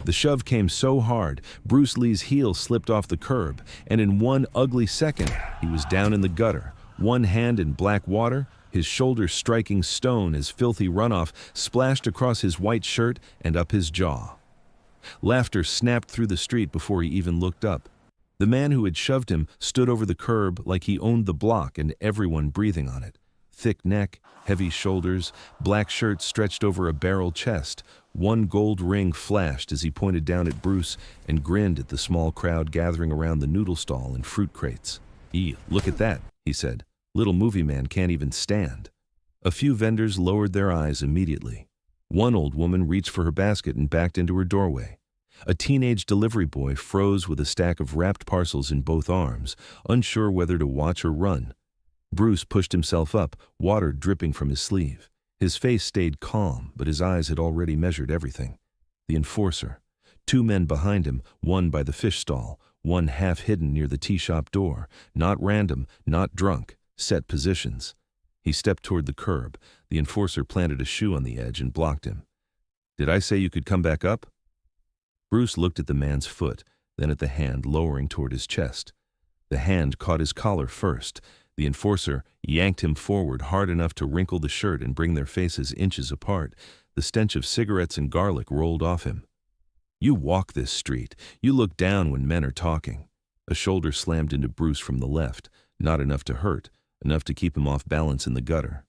The shove came so hard, Bruce Lee's heel slipped off the curb, and in one ugly second, he was down in the gutter, one hand in black water, his shoulder striking stone as filthy runoff splashed across his white shirt and up his jaw. Laughter snapped through the street before he even looked up. The man who had shoved him stood over the curb like he owned the block and everyone breathing on it. Thick neck, heavy shoulders, black shirt stretched over a barrel chest. One gold ring flashed as he pointed down at Bruce and grinned at the small crowd gathering around the noodle stall and fruit crates. Look at that," he said. "Little movie man can't even stand." A few vendors lowered their eyes immediately. One old woman reached for her basket and backed into her doorway. A teenage delivery boy froze with a stack of wrapped parcels in both arms, unsure whether to watch or run. Bruce pushed himself up, water dripping from his sleeve. His face stayed calm, but his eyes had already measured everything. The enforcer. 2 men behind him, one by the fish stall, one half hidden near the tea shop door. Not random, not drunk, set positions. He stepped toward the curb. The enforcer planted a shoe on the edge and blocked him. "Did I say you could come back up?" Bruce looked at the man's foot, then at the hand lowering toward his chest. The hand caught his collar first. The enforcer yanked him forward hard enough to wrinkle the shirt and bring their faces inches apart. The stench of cigarettes and garlic rolled off him. "You walk this street. You look down when men are talking." A shoulder slammed into Bruce from the left, not enough to hurt, enough to keep him off balance in the gutter.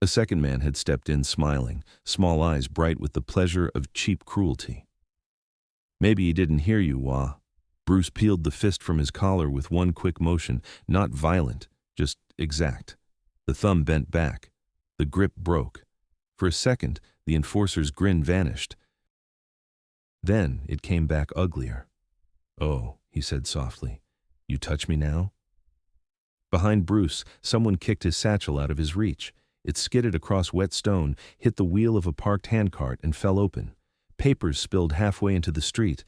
A second man had stepped in smiling, small eyes bright with the pleasure of cheap cruelty. "Maybe he didn't hear you, Wah." Bruce peeled the fist from his collar with one quick motion, not violent, just exact. The thumb bent back. The grip broke. For a second, the enforcer's grin vanished. Then it came back uglier. "Oh," he said softly, "you touch me now?" Behind Bruce, someone kicked his satchel out of his reach. It skidded across wet stone, hit the wheel of a parked handcart, and fell open. Papers spilled halfway into the street.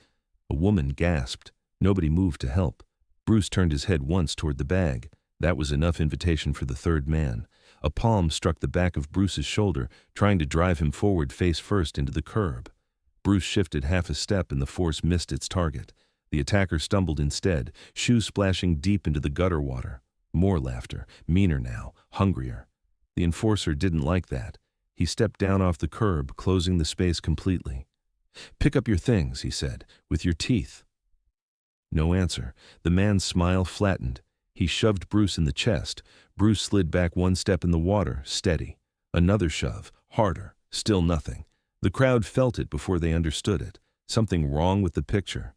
A woman gasped. Nobody moved to help. Bruce turned his head once toward the bag. That was enough invitation for the third man. A palm struck the back of Bruce's shoulder, trying to drive him forward face first into the curb. Bruce shifted half a step and the force missed its target. The attacker stumbled instead, shoes splashing deep into the gutter water. More laughter, meaner now, hungrier. The enforcer didn't like that. He stepped down off the curb, closing the space completely. "Pick up your things," he said, "with your teeth." No answer. The man's smile flattened. He shoved Bruce in the chest. Bruce slid back one step in the water, steady. Another shove, harder, still nothing. The crowd felt it before they understood it. Something wrong with the picture.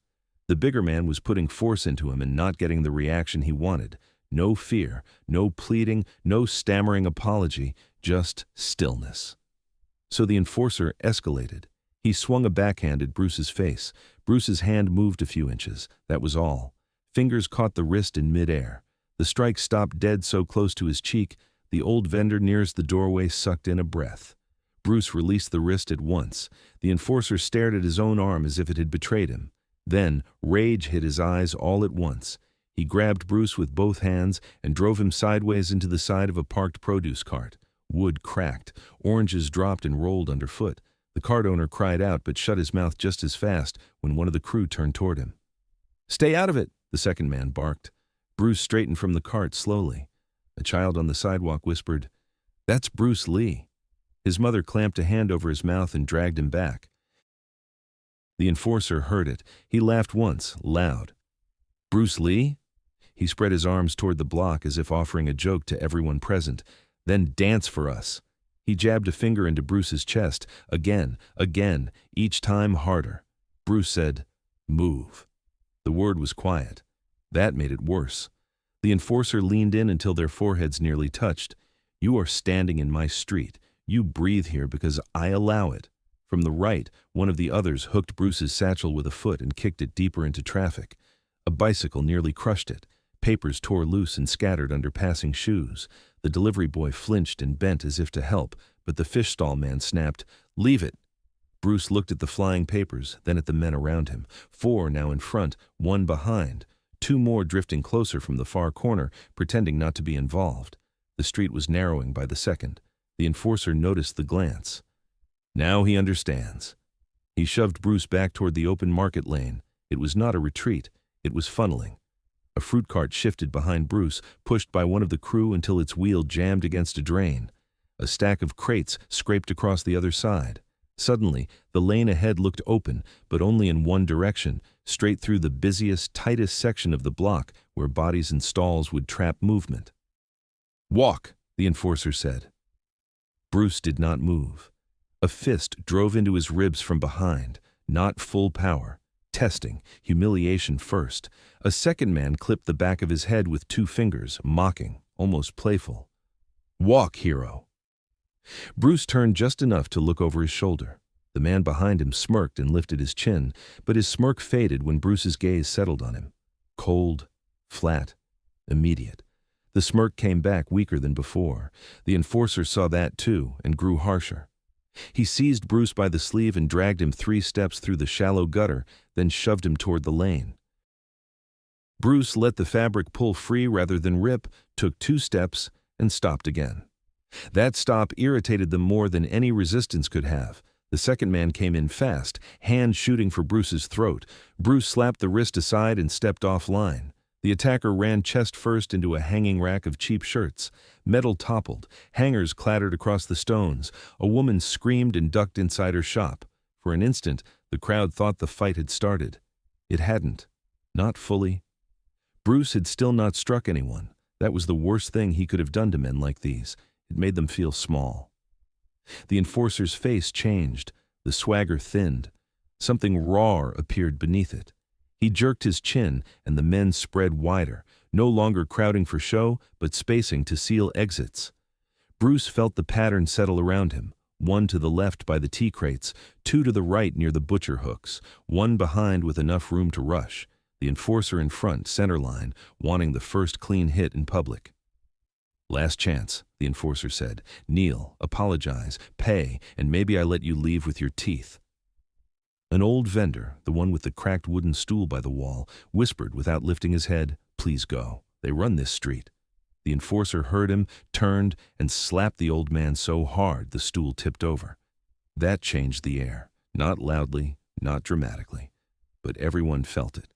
The bigger man was putting force into him and not getting the reaction he wanted. No fear, no pleading, no stammering apology, just stillness. So the enforcer escalated. He swung a backhand at Bruce's face. Bruce's hand moved a few inches. That was all. Fingers caught the wrist in midair. The strike stopped dead so close to his cheek, the old vendor nearest the doorway sucked in a breath. Bruce released the wrist at once. The enforcer stared at his own arm as if it had betrayed him. Then, rage hit his eyes all at once. He grabbed Bruce with both hands and drove him sideways into the side of a parked produce cart. Wood cracked. Oranges dropped and rolled underfoot. The cart owner cried out but shut his mouth just as fast when one of the crew turned toward him. "Stay out of it," the second man barked. Bruce straightened from the cart slowly. A child on the sidewalk whispered, "That's Bruce Lee." His mother clamped a hand over his mouth and dragged him back. The enforcer heard it. He laughed once, loud. "Bruce Lee?" He spread his arms toward the block as if offering a joke to everyone present. "Then dance for us." He jabbed a finger into Bruce's chest, again, each time harder. Bruce said, "Move." The word was quiet. That made it worse. The enforcer leaned in until their foreheads nearly touched. "You are standing in my street. You breathe here because I allow it." From the right, one of the others hooked Bruce's satchel with a foot and kicked it deeper into traffic. A bicycle nearly crushed it. Papers tore loose and scattered under passing shoes. The delivery boy flinched and bent as if to help, but the fish stall man snapped, "Leave it." Bruce looked at the flying papers, then at the men around him. 4 now in front, 1 behind. 2 more drifting closer from the far corner, pretending not to be involved. The street was narrowing by the second. The enforcer noticed the glance. Now he understands. He shoved Bruce back toward the open market lane. It was not a retreat, it was funneling. A fruit cart shifted behind Bruce, pushed by one of the crew until its wheel jammed against a drain. A stack of crates scraped across the other side. Suddenly, the lane ahead looked open, but only in one direction, straight through the busiest, tightest section of the block where bodies and stalls would trap movement. "Walk," the enforcer said. Bruce did not move. A fist drove into his ribs from behind, not full power. Testing, humiliation first. A second man clipped the back of his head with 2 fingers, mocking, almost playful. "Walk, hero." Bruce turned just enough to look over his shoulder. The man behind him smirked and lifted his chin, but his smirk faded when Bruce's gaze settled on him. Cold, flat, immediate. The smirk came back weaker than before. The enforcer saw that too and grew harsher. He seized Bruce by the sleeve and dragged him 3 steps through the shallow gutter, then shoved him toward the lane. Bruce let the fabric pull free rather than rip, took 2 steps, and stopped again. That stop irritated them more than any resistance could have. The second man came in fast, hand shooting for Bruce's throat. Bruce slapped the wrist aside and stepped offline. The attacker ran chest first into a hanging rack of cheap shirts. Metal toppled, hangers clattered across the stones. A woman screamed and ducked inside her shop. For an instant, the crowd thought the fight had started. It hadn't. Not fully. Bruce had still not struck anyone. That was the worst thing he could have done to men like these. It made them feel small. The enforcer's face changed. The swagger thinned. Something raw appeared beneath it. He jerked his chin, and the men spread wider, no longer crowding for show, but spacing to seal exits. Bruce felt the pattern settle around him, 1 to the left by the tea crates, 2 to the right near the butcher hooks, 1 behind with enough room to rush, the enforcer in front, center line, wanting the first clean hit in public. "Last chance," the enforcer said. "Kneel, apologize, pay, and maybe I let you leave with your teeth." An old vendor, the one with the cracked wooden stool by the wall, whispered without lifting his head, "Please go. They run this street." The enforcer heard him, turned, and slapped the old man so hard the stool tipped over. That changed the air, not loudly, not dramatically, but everyone felt it.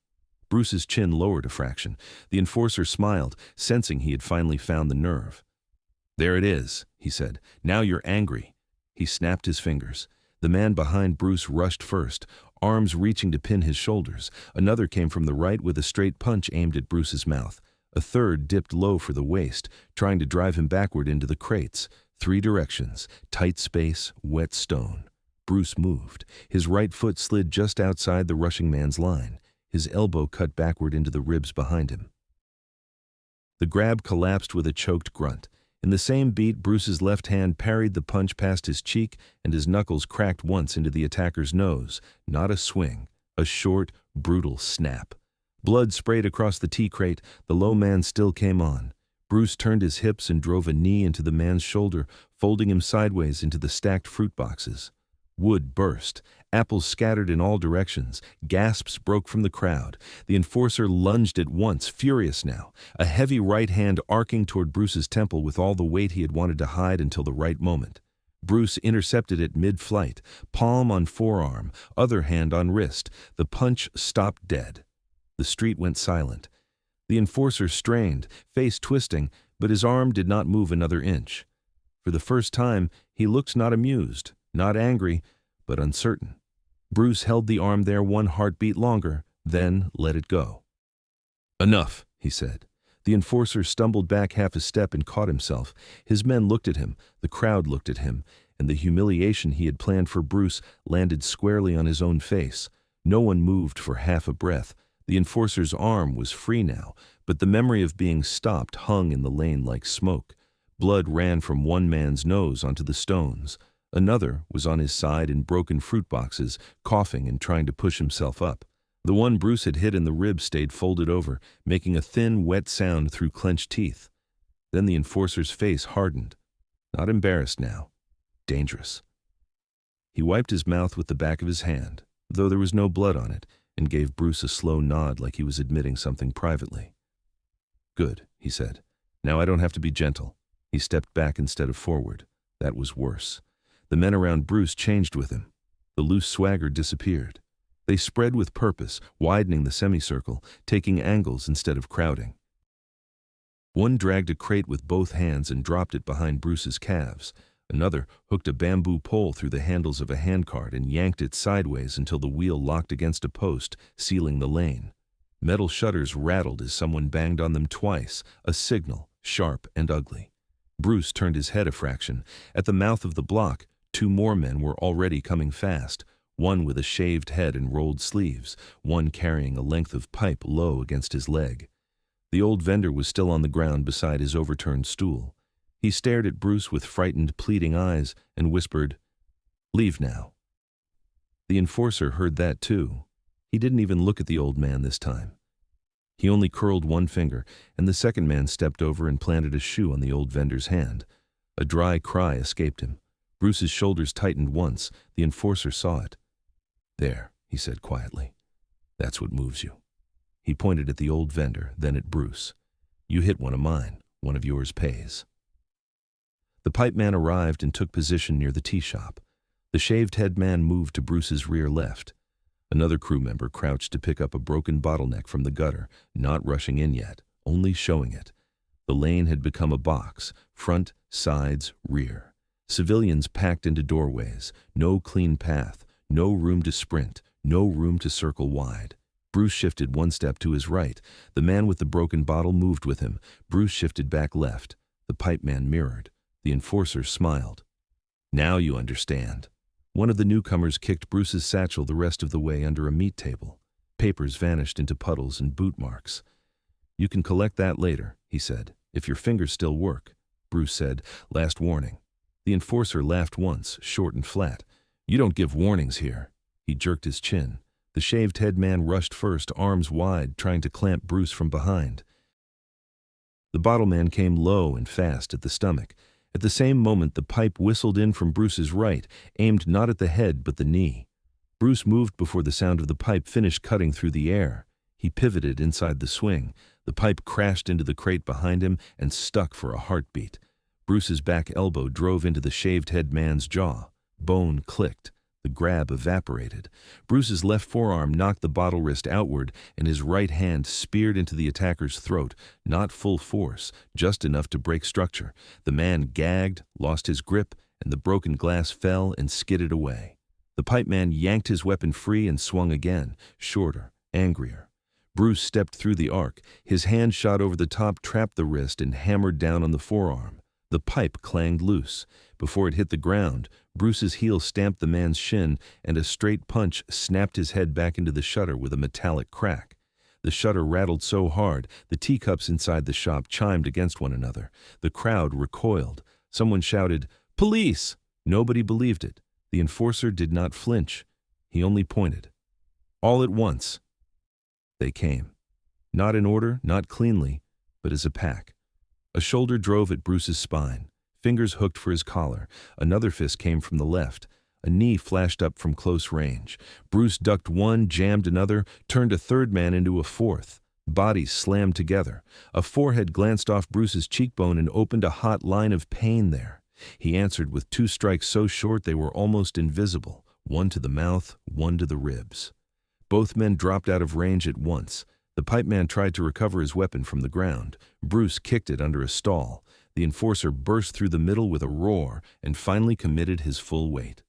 Bruce's chin lowered a fraction. The enforcer smiled, sensing he had finally found the nerve. "There it is," he said. "Now you're angry." He snapped his fingers. The man behind Bruce rushed first, arms reaching to pin his shoulders. Another came from the right with a straight punch aimed at Bruce's mouth. A third dipped low for the waist, trying to drive him backward into the crates. 3 directions, tight space, wet stone. Bruce moved. His right foot slid just outside the rushing man's line. His elbow cut backward into the ribs behind him. The grab collapsed with a choked grunt. In the same beat, Bruce's left hand parried the punch past his cheek, and his knuckles cracked once into the attacker's nose. Not a swing, a short, brutal snap. Blood sprayed across the tea crate. The low man still came on. Bruce turned his hips and drove a knee into the man's shoulder, folding him sideways into the stacked fruit boxes. Wood burst. Apples scattered in all directions. Gasps broke from the crowd. The enforcer lunged at once, furious now, a heavy right hand arcing toward Bruce's temple with all the weight he had wanted to hide until the right moment. Bruce intercepted it mid-flight, palm on forearm, other hand on wrist. The punch stopped dead. The street went silent. The enforcer strained, face twisting, but his arm did not move another inch. For the first time, he looked not amused, not angry, but uncertain. Bruce held the arm there 1 heartbeat longer, then let it go. "Enough," he said. The enforcer stumbled back half a step and caught himself. His men looked at him, the crowd looked at him, and the humiliation he had planned for Bruce landed squarely on his own face. No one moved for half a breath. The enforcer's arm was free now, but the memory of being stopped hung in the lane like smoke. Blood ran from one man's nose onto the stones. Another was on his side in broken fruit boxes, coughing and trying to push himself up. The one Bruce had hit in the ribs stayed folded over, making a thin, wet sound through clenched teeth. Then the enforcer's face hardened. Not embarrassed now. Dangerous. He wiped his mouth with the back of his hand, though there was no blood on it, and gave Bruce a slow nod like he was admitting something privately. "Good," he said. "Now I don't have to be gentle." He stepped back instead of forward. That was worse. The men around Bruce changed with him. The loose swagger disappeared. They spread with purpose, widening the semicircle, taking angles instead of crowding. One dragged a crate with both hands and dropped it behind Bruce's calves. Another hooked a bamboo pole through the handles of a handcart and yanked it sideways until the wheel locked against a post, sealing the lane. Metal shutters rattled as someone banged on them twice, a signal, sharp and ugly. Bruce turned his head a fraction. At the mouth of the block, two more men were already coming fast, one with a shaved head and rolled sleeves, one carrying a length of pipe low against his leg. The old vendor was still on the ground beside his overturned stool. He stared at Bruce with frightened, pleading eyes and whispered, "Leave now." The enforcer heard that too. He didn't even look at the old man this time. He only curled one finger, and the second man stepped over and planted a shoe on the old vendor's hand. A dry cry escaped him. Bruce's shoulders tightened once. The enforcer saw it. "There," he said quietly. "That's what moves you." He pointed at the old vendor, then at Bruce. "You hit one of mine. One of yours pays." The pipe man arrived and took position near the tea shop. The shaved-head man moved to Bruce's rear left. Another crew member crouched to pick up a broken bottleneck from the gutter, not rushing in yet, only showing it. The lane had become a box, front, sides, rear. Civilians packed into doorways, no clean path, no room to sprint, no room to circle wide. Bruce shifted one step to his right. The man with the broken bottle moved with him. Bruce shifted back left. The pipe man mirrored. The enforcer smiled. "Now you understand." One of the newcomers kicked Bruce's satchel the rest of the way under a meat table. Papers vanished into puddles and boot marks. "You can collect that later," he said, "if your fingers still work." Bruce said, "Last warning." The enforcer laughed once, short and flat. "You don't give warnings here." He jerked his chin. The shaved-head man rushed first, arms wide, trying to clamp Bruce from behind. The bottle man came low and fast at the stomach. At the same moment, the pipe whistled in from Bruce's right, aimed not at the head but the knee. Bruce moved before the sound of the pipe finished cutting through the air. He pivoted inside the swing. The pipe crashed into the crate behind him and stuck for a heartbeat. Bruce's back elbow drove into the shaved-head man's jaw. Bone clicked. The grab evaporated. Bruce's left forearm knocked the bottle wrist outward, and his right hand speared into the attacker's throat, not full force, just enough to break structure. The man gagged, lost his grip, and the broken glass fell and skidded away. The pipe man yanked his weapon free and swung again, shorter, angrier. Bruce stepped through the arc. His hand shot over the top, trapped the wrist, and hammered down on the forearm. The pipe clanged loose. Before it hit the ground, Bruce's heel stamped the man's shin, and a straight punch snapped his head back into the shutter with a metallic crack. The shutter rattled so hard, the teacups inside the shop chimed against one another. The crowd recoiled. Someone shouted, "Police!" Nobody believed it. The enforcer did not flinch. He only pointed. All at once, they came. Not in order, not cleanly, but as a pack. A shoulder drove at Bruce's spine. Fingers hooked for his collar. Another fist came from the left. A knee flashed up from close range. Bruce ducked one, jammed another, turned a third man into a fourth. Bodies slammed together. A forehead glanced off Bruce's cheekbone and opened a hot line of pain there. He answered with two strikes so short they were almost invisible, one to the mouth, one to the ribs. Both men dropped out of range at once. The pipe man tried to recover his weapon from the ground. Bruce kicked it under a stall. The enforcer burst through the middle with a roar and finally committed his full weight.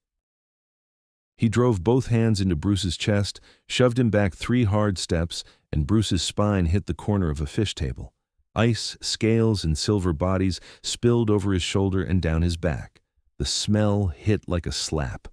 He drove both hands into Bruce's chest, shoved him back 3 hard steps, and Bruce's spine hit the corner of a fish table. Ice, scales, and silver bodies spilled over his shoulder and down his back. The smell hit like a slap.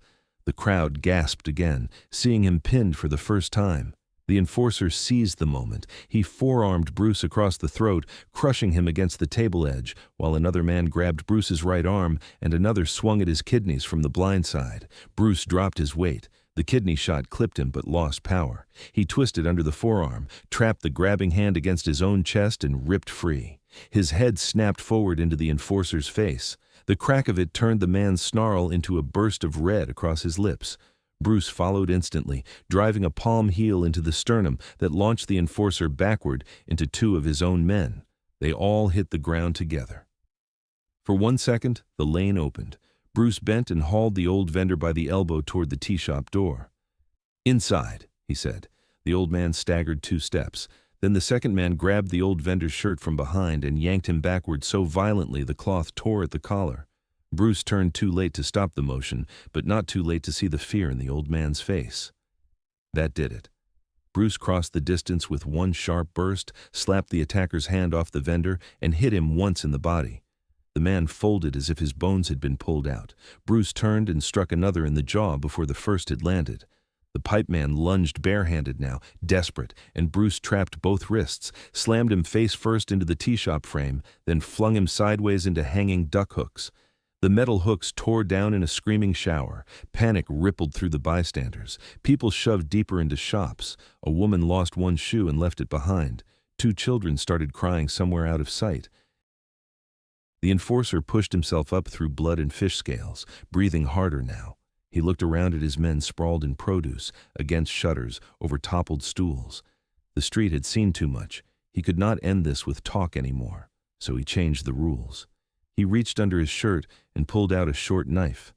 The crowd gasped again, seeing him pinned for the first time. The enforcer seized the moment. He forearmed Bruce across the throat, crushing him against the table edge, while another man grabbed Bruce's right arm and another swung at his kidneys from the blind side. Bruce dropped his weight. The kidney shot clipped him but lost power. He twisted under the forearm, trapped the grabbing hand against his own chest, and ripped free. His head snapped forward into the enforcer's face. The crack of it turned the man's snarl into a burst of red across his lips. Bruce followed instantly, driving a palm heel into the sternum that launched the enforcer backward into 2 of his own men. They all hit the ground together. For 1 second, the lane opened. Bruce bent and hauled the old vendor by the elbow toward the tea shop door. "Inside," he said. The old man staggered 2 steps. Then the second man grabbed the old vendor's shirt from behind and yanked him backward so violently the cloth tore at the collar. Bruce turned too late to stop the motion, but not too late to see the fear in the old man's face. That did it. Bruce crossed the distance with one sharp burst, slapped the attacker's hand off the vendor, and hit him once in the body. The man folded as if his bones had been pulled out. Bruce turned and struck another in the jaw before the first had landed. The pipe man lunged barehanded now, desperate, and Bruce trapped both wrists, slammed him face first into the tea shop frame, then flung him sideways into hanging duck hooks. The metal hooks tore down in a screaming shower. Panic rippled through the bystanders. People shoved deeper into shops. A woman lost one shoe and left it behind. 2 children started crying somewhere out of sight. The enforcer pushed himself up through blood and fish scales, breathing harder now. He looked around at his men sprawled in produce, against shutters, over toppled stools. The street had seen too much. He could not end this with talk anymore, so he changed the rules. He reached under his shirt and pulled out a short knife.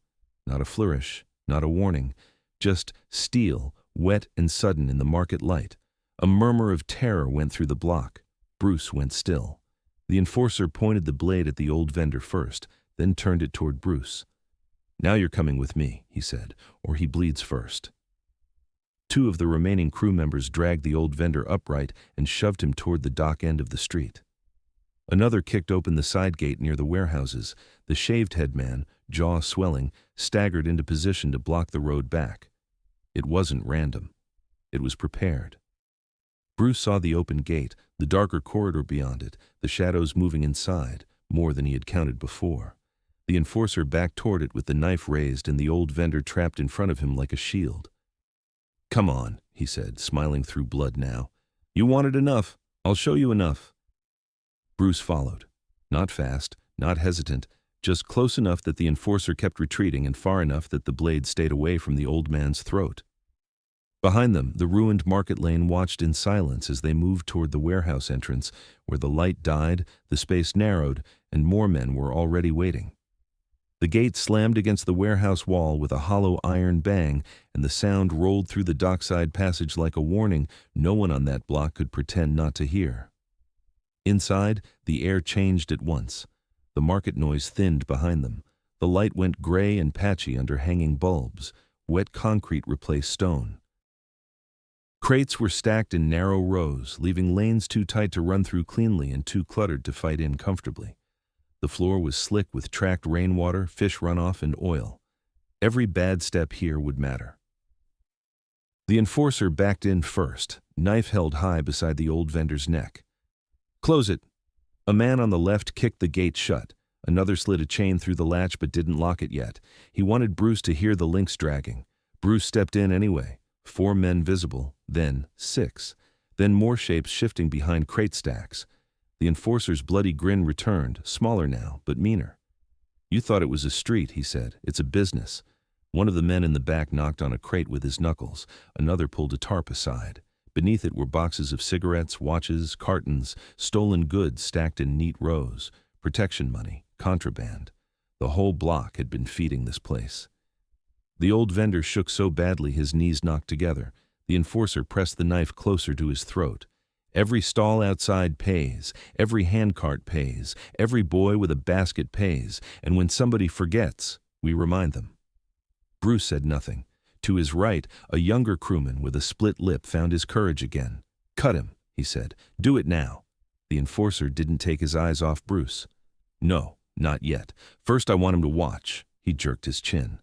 Not a flourish, not a warning, just steel, wet and sudden in the market light. A murmur of terror went through the block. Bruce went still. The enforcer pointed the blade at the old vendor first, then turned it toward Bruce. "Now you're coming with me," he said, "or he bleeds first." 2 of the remaining crew members dragged the old vendor upright and shoved him toward the dock end of the street. Another kicked open the side gate near the warehouses. The shaved-head man, jaw swelling, staggered into position to block the road back. It wasn't random. It was prepared. Bruce saw the open gate, the darker corridor beyond it, the shadows moving inside, more than he had counted before. The enforcer backed toward it with the knife raised and the old vendor trapped in front of him like a shield. "Come on," he said, smiling through blood now. "You wanted enough. I'll show you enough." Bruce followed. Not fast, not hesitant, just close enough that the enforcer kept retreating and far enough that the blade stayed away from the old man's throat. Behind them, the ruined market lane watched in silence as they moved toward the warehouse entrance, where the light died, the space narrowed, and more men were already waiting. The gate slammed against the warehouse wall with a hollow iron bang, and the sound rolled through the dockside passage like a warning no one on that block could pretend not to hear. Inside, the air changed at once. The market noise thinned behind them. The light went gray and patchy under hanging bulbs. Wet concrete replaced stone. Crates were stacked in narrow rows, leaving lanes too tight to run through cleanly and too cluttered to fight in comfortably. The floor was slick with tracked rainwater, fish runoff, and oil. Every bad step here would matter. The enforcer backed in first, knife held high beside the old vendor's neck. "Close it." A man on the left kicked the gate shut. Another slid a chain through the latch but didn't lock it yet. He wanted Bruce to hear the links dragging. Bruce stepped in anyway. 4 men visible, then 6. Then more shapes shifting behind crate stacks. The enforcer's bloody grin returned, smaller now, but meaner. "You thought it was a street," he said. "It's a business." One of the men in the back knocked on a crate with his knuckles. Another pulled a tarp aside. Beneath it were boxes of cigarettes, watches, cartons, stolen goods stacked in neat rows, protection money, contraband. The whole block had been feeding this place. The old vendor shook so badly his knees knocked together. The enforcer pressed the knife closer to his throat. Every stall outside pays, every handcart pays, every boy with a basket pays, and when somebody forgets, we remind them. Bruce said nothing. To his right, a younger crewman with a split lip found his courage again. "Cut him," he said. "Do it now." The enforcer didn't take his eyes off Bruce. "No, not yet. First I want him to watch." He jerked his chin.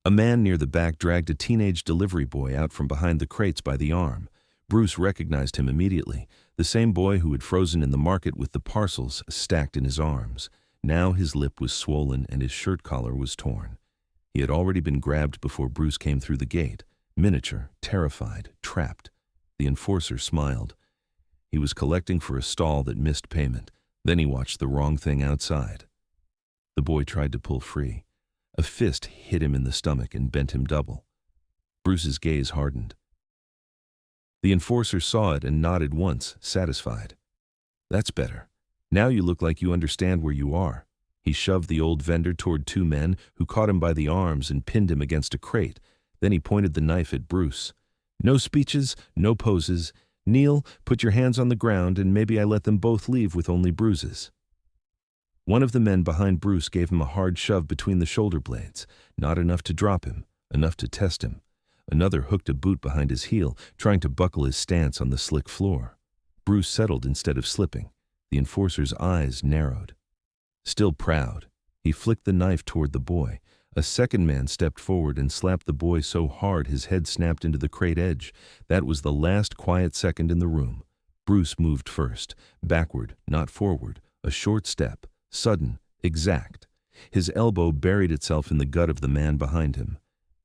A man near the back dragged a teenage delivery boy out from behind the crates by the arm. Bruce recognized him immediately, the same boy who had frozen in the market with the parcels stacked in his arms. Now his lip was swollen and his shirt collar was torn. He had already been grabbed before Bruce came through the gate, miniature, terrified, trapped. The enforcer smiled. He was collecting for a stall that missed payment. Then he watched the wrong thing outside. The boy tried to pull free. A fist hit him in the stomach and bent him double. Bruce's gaze hardened. The enforcer saw it and nodded once, satisfied. "That's better. Now you look like you understand where you are." He shoved the old vendor toward two men who caught him by the arms and pinned him against a crate. Then he pointed the knife at Bruce. "No speeches, no poses. Kneel, put your hands on the ground, and maybe I let them both leave with only bruises." One of the men behind Bruce gave him a hard shove between the shoulder blades, not enough to drop him, enough to test him. Another hooked a boot behind his heel, trying to buckle his stance on the slick floor. Bruce settled instead of slipping. The enforcer's eyes narrowed. Still proud, he flicked the knife toward the boy. A second man stepped forward and slapped the boy so hard his head snapped into the crate edge. That was the last quiet second in the room. Bruce moved first, backward, not forward, a short step, sudden, exact. His elbow buried itself in the gut of the man behind him.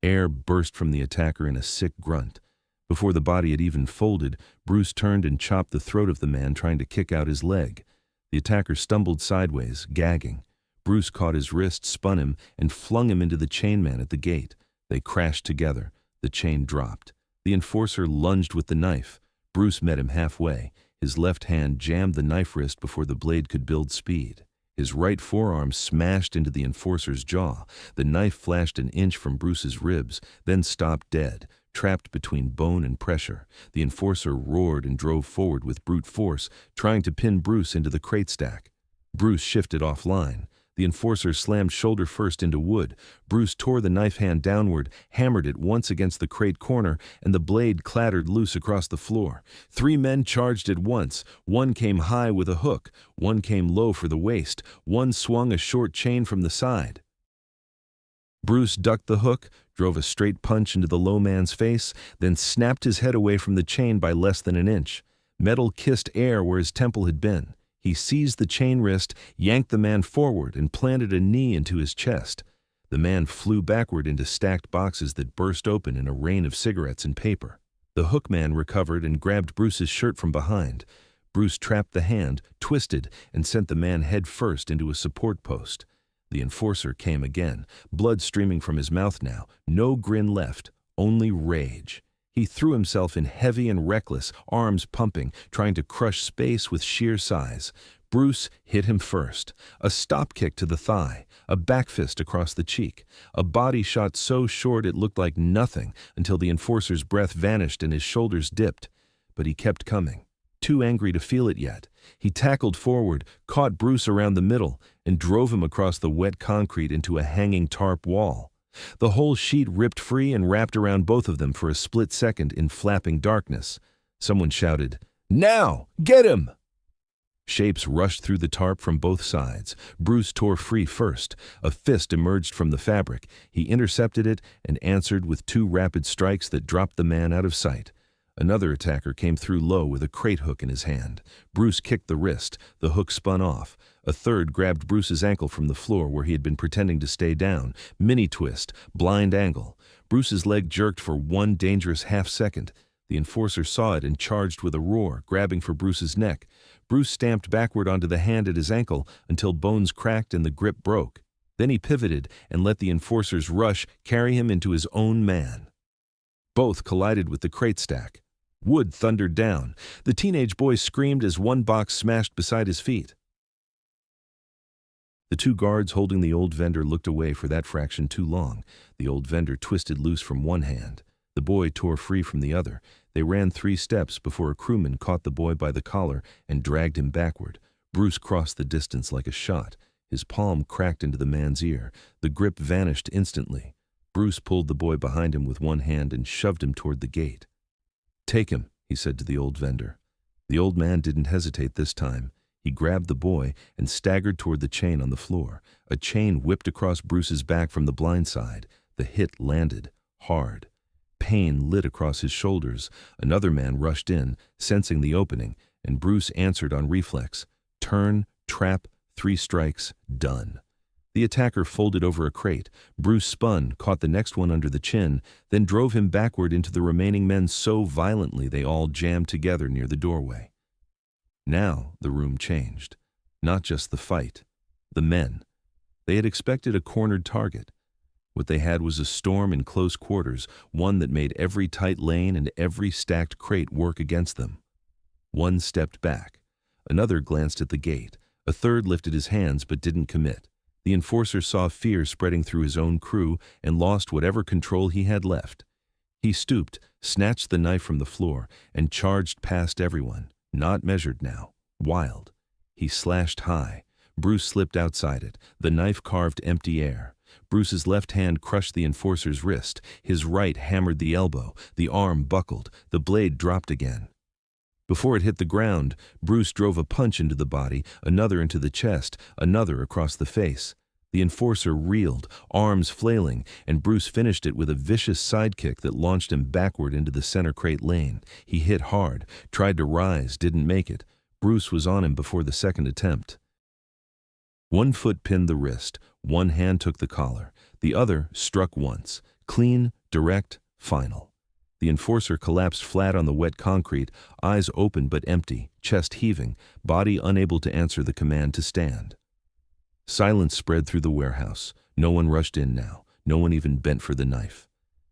Air burst from the attacker in a sick grunt. Before the body had even folded, Bruce turned and chopped the throat of the man trying to kick out his leg. The attacker stumbled sideways, gagging. Bruce caught his wrist, spun him, and flung him into the chainman at the gate. They crashed together. The chain dropped. The enforcer lunged with the knife. Bruce met him halfway. His left hand jammed the knife wrist before the blade could build speed. His right forearm smashed into the enforcer's jaw. The knife flashed an inch from Bruce's ribs, then stopped dead, trapped between bone and pressure. The enforcer roared and drove forward with brute force, trying to pin Bruce into the crate stack. Bruce shifted offline. The enforcer slammed shoulder first into wood. Bruce tore the knife hand downward, hammered it once against the crate corner, and the blade clattered loose across the floor. Three men charged at once. One came high with a hook. One came low for the waist. One swung a short chain from the side. Bruce ducked the hook, drove a straight punch into the low man's face, then snapped his head away from the chain by less than an inch. Metal kissed air where his temple had been. He seized the chain wrist, yanked the man forward, and planted a knee into his chest. The man flew backward into stacked boxes that burst open in a rain of cigarettes and paper. The hook man recovered and grabbed Bruce's shirt from behind. Bruce trapped the hand, twisted, and sent the man head first into a support post. The enforcer came again, blood streaming from his mouth now, no grin left, only rage. He threw himself in heavy and reckless, arms pumping, trying to crush space with sheer size. Bruce hit him first. A stop kick to the thigh, a back fist across the cheek, a body shot so short it looked like nothing until the enforcer's breath vanished and his shoulders dipped. But he kept coming, too angry to feel it yet. He tackled forward, caught Bruce around the middle, and drove him across the wet concrete into a hanging tarp wall. The whole sheet ripped free and wrapped around both of them for a split second in flapping darkness. Someone shouted, "Now! Get him!" Shapes rushed through the tarp from both sides. Bruce tore free first. A fist emerged from the fabric. He intercepted it and answered with two rapid strikes that dropped the man out of sight. Another attacker came through low with a crate hook in his hand. Bruce kicked the wrist. The hook spun off. A third grabbed Bruce's ankle from the floor where he had been pretending to stay down. Mini twist, blind angle. Bruce's leg jerked for one dangerous half second. The enforcer saw it and charged with a roar, grabbing for Bruce's neck. Bruce stamped backward onto the hand at his ankle until bones cracked and the grip broke. Then he pivoted and let the enforcer's rush carry him into his own man. Both collided with the crate stack. Wood thundered down. The teenage boy screamed as one box smashed beside his feet. The two guards holding the old vendor looked away for that fraction too long. The old vendor twisted loose from one hand. The boy tore free from the other. They ran 3 steps before a crewman caught the boy by the collar and dragged him backward. Bruce crossed the distance like a shot. His palm cracked into the man's ear. The grip vanished instantly. Bruce pulled the boy behind him with one hand and shoved him toward the gate. "Take him," he said to the old vendor. The old man didn't hesitate this time. He grabbed the boy and staggered toward the chain on the floor. A chain whipped across Bruce's back from the blind side. The hit landed, hard. Pain lit across his shoulders. Another man rushed in, sensing the opening, and Bruce answered on reflex. Turn, trap, 3 strikes, done. The attacker folded over a crate. Bruce spun, caught the next one under the chin, then drove him backward into the remaining men so violently they all jammed together near the doorway. Now the room changed. Not just the fight. The men. They had expected a cornered target. What they had was a storm in close quarters, one that made every tight lane and every stacked crate work against them. One stepped back. Another glanced at the gate. A third lifted his hands but didn't commit. The enforcer saw fear spreading through his own crew and lost whatever control he had left. He stooped, snatched the knife from the floor, and charged past everyone, not measured now, wild. He slashed high. Bruce slipped outside it. The knife carved empty air. Bruce's left hand crushed the enforcer's wrist. His right hammered the elbow. The arm buckled. The blade dropped again. Before it hit the ground, Bruce drove a punch into the body, another into the chest, another across the face. The enforcer reeled, arms flailing, and Bruce finished it with a vicious sidekick that launched him backward into the center crate lane. He hit hard, tried to rise, didn't make it. Bruce was on him before the second attempt. One foot pinned the wrist, one hand took the collar, the other struck once. Clean, direct, final. The enforcer collapsed flat on the wet concrete, eyes open but empty, chest heaving, body unable to answer the command to stand. Silence spread through the warehouse. No one rushed in now. No one even bent for the knife.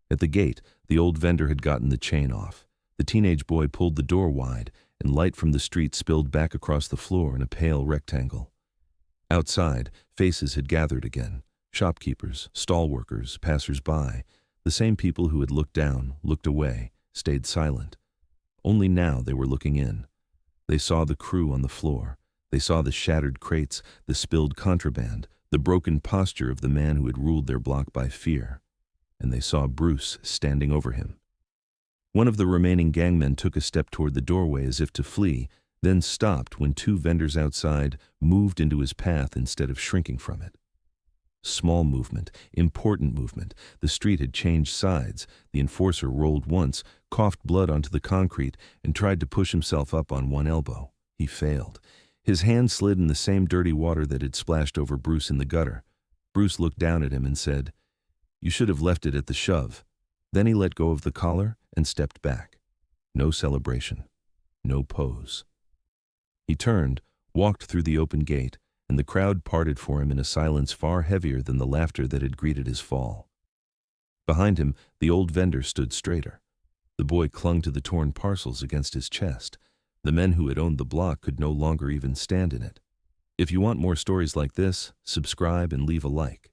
At the gate, the old vendor had gotten the chain off. The teenage boy pulled the door wide, and light from the street spilled back across the floor in a pale rectangle. Outside, faces had gathered again. Shopkeepers, stall workers, passers-by. The same people who had looked down, looked away, stayed silent. Only now they were looking in. They saw the crew on the floor. They saw the shattered crates, the spilled contraband, the broken posture of the man who had ruled their block by fear. And they saw Bruce standing over him. One of the remaining gangmen took a step toward the doorway as if to flee, then stopped when two vendors outside moved into his path instead of shrinking from it. Small movement, important movement. The street had changed sides. The enforcer rolled once, coughed blood onto the concrete, and tried to push himself up on one elbow. He failed. His hand slid in the same dirty water that had splashed over Bruce in the gutter. Bruce looked down at him and said, "You should have left it at the shove." Then he let go of the collar and stepped back. No celebration. No pose. He turned, walked through the open gate, and the crowd parted for him in a silence far heavier than the laughter that had greeted his fall. Behind him, the old vendor stood straighter. The boy clung to the torn parcels against his chest. The men who had owned the block could no longer even stand in it. If you want more stories like this, subscribe and leave a like.